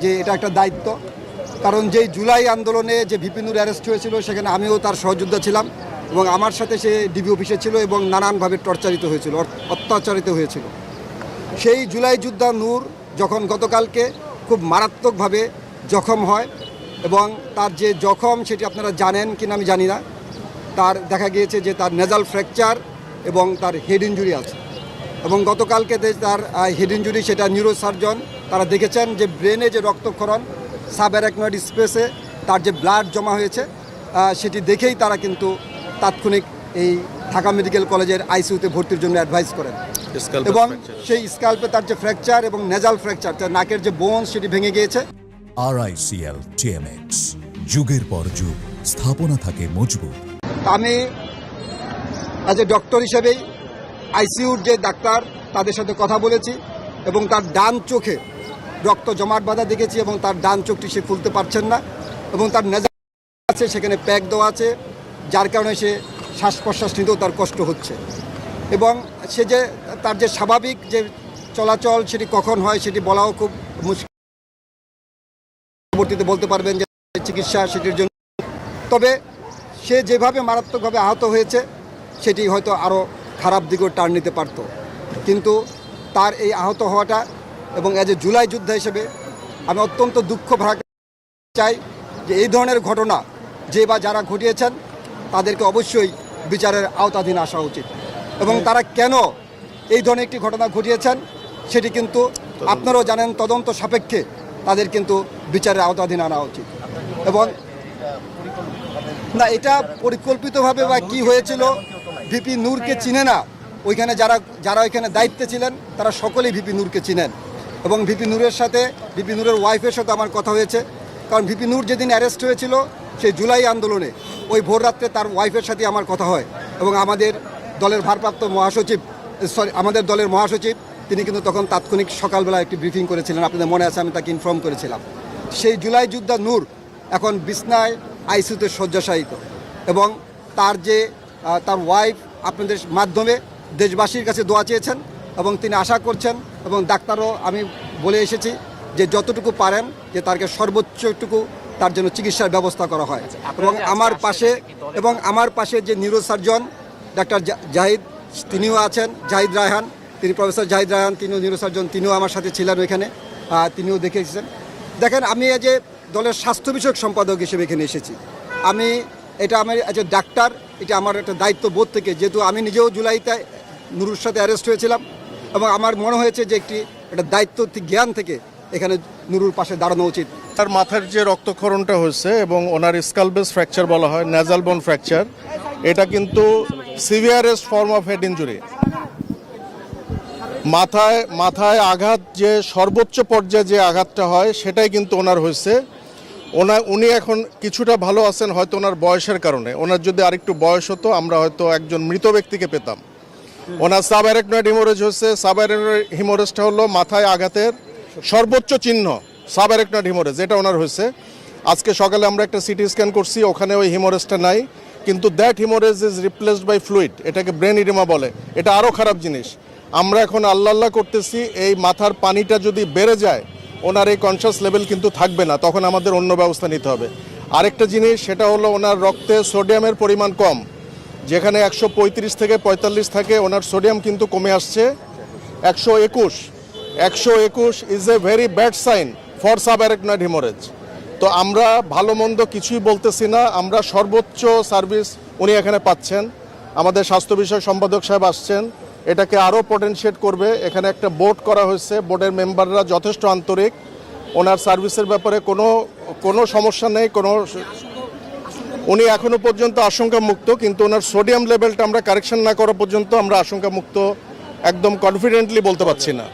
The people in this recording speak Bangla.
যে এটা একটা দায়িত্ব, কারণ যেই জুলাই আন্দোলনে যে ভিপি নূর অ্যারেস্ট হয়েছিল সেখানে আমিও তার সহযোদ্ধা ছিলাম এবং আমার সাথে সে ডিবি অফিসে ছিল এবং নানানভাবে টর্চারিত হয়েছিল, অত্যাচারিত হয়েছিল। সেই জুলাই যোদ্ধা নূর যখন গতকালকে খুব মারাত্মকভাবে জখম হয় এবং তার যে জখম সেটি আপনারা জানেন কিনা আমি জানি না, তার দেখা গিয়েছে যে তার নেজাল ফ্র্যাকচার এবং তার হেড ইঞ্জুরি আছে এবং গতকালকে তার হেড ইঞ্জুরি সেটা নিউরোসার্জন তারা দেখেছেন যে ব্রেনে যে রক্তক্ষরণ সাবঅ্যারাকনয়েড স্পেসে তার যে ব্লাড জমা হয়েছে সেটি দেখেই তারা কিন্তু তাৎক্ষণিক এই ঢাকা মেডিকেল কলেজের আইসিইউতে ভর্তির জন্য অ্যাডভাইস করেন এবং সেই স্কাল্পে তার যে ফ্র্যাকচার এবং নেজাল ফ্র্যাকচার, তার নাকের যে বোন সেটি ভেঙে গিয়েছে। RICL TMX, যুগের পর যুগ স্থাপনা থাকে মজবুত। আমি অ্যাজ এ ডক্টর হিসেবেই আইসিইউর যে ডাক্তার তাদের সাথে কথা বলেছি এবং তার ডান চোখে রক্ত জমাট বাঁধা দেখেছি এবং তার ডান চোখটি সে খুলতে পারছেন না এবং তার নেজাল আছে সেখানে প্যাক দেওয়া আছে, যার কারণে সে শ্বাস প্রশ্বাস নিতেও তার কষ্ট হচ্ছে এবং সে যে তার যে স্বাভাবিক যে চলাচল সেটি কখন হয় সেটি বলাও খুব মুশকিল, পরবর্তীতে বলতে পারবেন যে চিকিৎসা সেটির জন্য। তবে সে যেভাবে মারাত্মকভাবে আহত হয়েছে সেটি হয়তো আরও খারাপ দিকেও টার্ন নিতে পারত, কিন্তু তার এই আহত হওয়াটা এবং অ্যাজ এ জুলাই যোদ্ধা হিসেবে আমি অত্যন্ত দুঃখ ভাগ চাই যে এই ধরনের ঘটনা যে বা যারা ঘটিয়েছেন তাদেরকে অবশ্যই বিচারের আওতাধীন আসা উচিত এবং তারা কেন এই ধরনের একটি ঘটনা ঘটিয়েছেন সেটি কিন্তু আপনারাও জানেন, তদন্ত সাপেক্ষে তাদের কিন্তু বিচারের আওতাধীন আনা উচিত। এবং না, এটা পরিকল্পিতভাবে বা কি হয়েছিল ভিপি নূরকে চিনে না, ওইখানে যারা ওইখানে দায়িত্বে ছিলেন তারা সকলেই ভিপি নূরকে চিনেন এবং ভিপি নূরের সাথে ভিপি নূরের ওয়াইফের সাথে আমার কথা হয়েছে, কারণ ভিপি নূর যেদিন অ্যারেস্ট হয়েছিল সেই জুলাই আন্দোলনে ওই ভোর রাত্রে তার ওয়াইফের সাথে আমার কথা হয় এবং আমাদের দলের ভারপ্রাপ্ত আমাদের দলের মহাসচিব তিনি কিন্তু তখন তাৎক্ষণিক সকালবেলা একটি ব্রিফিং করেছিলেন, আপনাদের মনে আছে আমি তাকে ইনফর্ম করেছিলাম। সেই জুলাই যোদ্ধা নূর এখন বিছনায় আইসিইউতে শয্যাশায়িত এবং তার ওয়াইফ আপনাদের মাধ্যমে দেশবাসীর কাছে দোয়া চেয়েছেন এবং তিনি আশা করছেন এবং ডাক্তারও আমি বলে এসেছি যে যতটুকু পারেন যে তাকে সর্বোচ্চটুকু তার জন্য চিকিৎসার ব্যবস্থা করা হয় এবং আমার পাশে যে নিউরোসার্জন ডাক্তার জাহিদ তিনিও আছেন, জাহিদ রায়হান, তিনি প্রফেসর জাহিদ রায়হান, তিনিও নিউরোসার্জন, তিনিও আমার সাথে ছিলেন ওইখানে, তিনিও দেখেছেন। দেখেন, আমি এই যে দলের স্বাস্থ্য বিষয়ক সম্পাদক হিসেবে এখানে এসেছি, আমি ডাক্তার, এটা আমার একটা দায়িত্ব বোধ থেকে, যেহেতু আমি নিজেও জুলাইতে নুরুর সাথে অ্যারেস্ট হয়েছিলাম এবং আমার মনে হয়েছে যে একটা দায়িত্ব জ্ঞান থেকে এখানে নুরুর পাশে দাঁড়ানো উচিত। তার মাথার যে রক্তক্ষরণটা হয়েছে এবং ওনার স্কালবেস ফ্র্যাকচার বলা হয়, নেজাল বোন ফ্র্যাকচার, এটা কিন্তু সিভিয়ারেস্ট ফর্ম অফ হেড ইঞ্জুরি। মাথায় আঘাত যে সর্বোচ্চ পর্যায়ে যে আঘাতটা হয় সেটাই কিন্তু ওনার হয়েছে। উনি এখন কিছুটা ভালো আছেন হয়তো ওনার বয়সের কারণে। ওনার যদি আরেকটু বয়স হতো আমরা হয়তো একজন মৃত ব্যক্তিকে পেতাম। ওনার সাবঅ্যারাকনয়েড হিমোরেজ হয়েছে। সাবঅ্যারাকনয়েড হিমোরেজটা হলো মাথায় আঘাতের সর্বোচ্চ চিহ্ন, সাবঅ্যারাকনয়েড হিমোরেজ, এটা ওনার হয়েছে। আজকে সকালে আমরা একটা সিটি স্ক্যান করছি, ওখানে ওই হিমোরেজটা নাই, কিন্তু that haemorrhage is replaced by fluid, এটাকে ব্রেন ইডিমা বলে। এটা আরও খারাপ জিনিস। আমরা এখন আল্লাহ করতেছি এই মাথার পানিটা যদি বেড়ে যায় ওনার এই কনশাস লেভেল কিন্তু থাকবে না, তখন আমাদের অন্য ব্যবস্থা নিতে হবে। আরেকটা জিনিস, সেটা হলো ওনার রক্তে সোডিয়ামের পরিমাণ কম, যেখানে 135 থেকে 45 থাকে, ওনার সোডিয়াম কিন্তু কমে আসছে 121। 121 is a very bad sign for subarachnoid haemorrhage. তো আমরা ভালো মন্দ কিছুই বলতেছি না, আমরা সর্বোচ্চ সার্ভিস উনি এখানে পাচ্ছেন। আমাদের স্বাস্থ্য বিষয়ক সম্পাদক সাহেব আসছেন, এটাকে আরও পটেনশিয়েট করবে। এখানে একটা বোর্ড করা হয়েছে, বোর্ডের মেম্বাররা যথেষ্ট আন্তরিক, ওনার সার্ভিসের ব্যাপারে কোনো সমস্যা নেই। উনি এখনও পর্যন্ত আশঙ্কা মুক্ত, কিন্তু ওনার সোডিয়াম লেভেলটা আমরা কারেকশন না করা পর্যন্ত আমরা আশঙ্কা মুক্ত একদম কনফিডেন্টলি বলতে পারছি না।